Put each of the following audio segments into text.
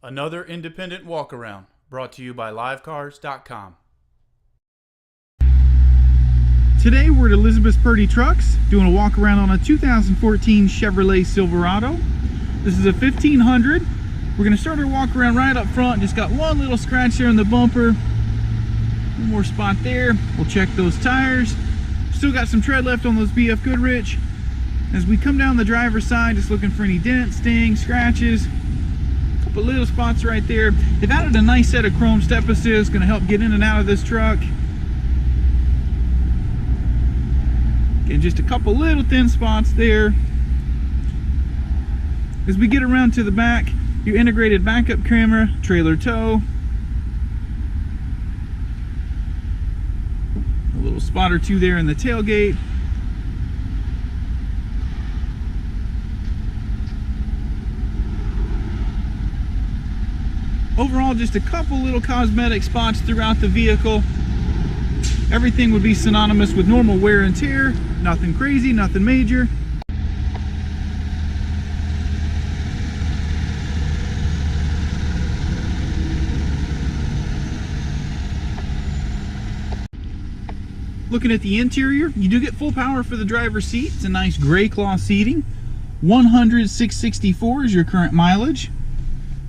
Another independent walk-around brought to you by livecars.com. Today we're at Elizabeth Purdy Trucks doing a walk around on a 2014 Chevrolet Silverado. This is a 1500. We're going to start our walk around right up front. Just got one little scratch there in the bumper. One more spot there. We'll check those tires. Still got some tread left on those BF Goodrich. As we come down the driver's side, just looking for any dents, stings, scratches. A couple little spots right there. They've added a nice set of chrome step assists, going to help get in and out of this truck. And just a couple little thin spots there. As we get around to the back, your integrated backup camera, trailer tow. A little spot or two there in the tailgate. Overall, just a couple little cosmetic spots throughout the vehicle. Everything would be synonymous with normal wear and tear. Nothing crazy, nothing major. Looking at the interior, you do get full power for the driver's seat. It's a nice gray cloth seating. 106.64 is your current mileage.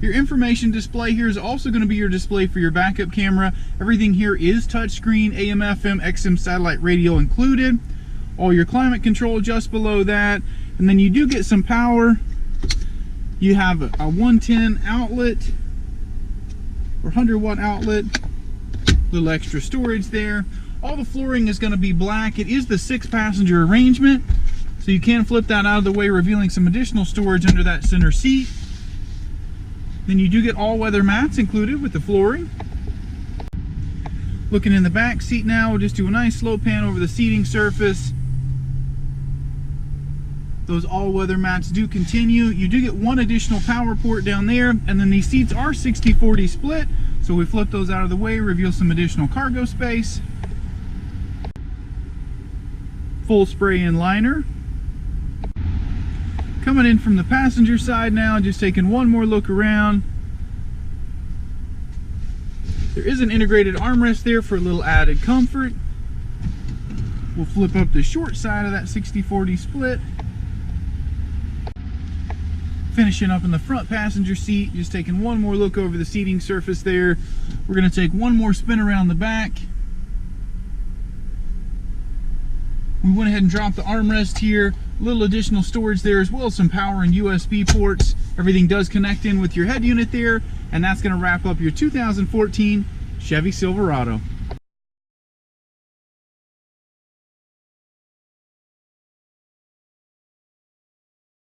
Your information display here is also going to be your display for your backup camera. Everything here is touchscreen, AM, FM, XM satellite radio included. All your climate control just below that. And then you do get some power. You have a 110 outlet or 100 watt outlet. Little extra storage there. All the flooring is going to be black. It is the 6-passenger arrangement, so you can flip that out of the way, revealing some additional storage under that center seat. Then you do get all-weather mats included with the flooring. Looking in the back seat now, we'll just do a nice slow pan over the seating surface. Those all-weather mats do continue. You do get one additional power port down there, and then these seats are 60-40 split, so we flip those out of the way, reveal some additional cargo space. Full spray-in liner. Coming in from the passenger side now, just taking one more look around. There is an integrated armrest there for a little added comfort. We'll flip up the short side of that 60-40 split. Finishing up in the front passenger seat, just taking one more look over the seating surface there. We're going to take one more spin around the back. We went ahead and dropped the armrest here. A little additional storage there, as well as some power and USB ports. Everything does connect in with your head unit there, and that's going to wrap up your 2014 Chevy Silverado.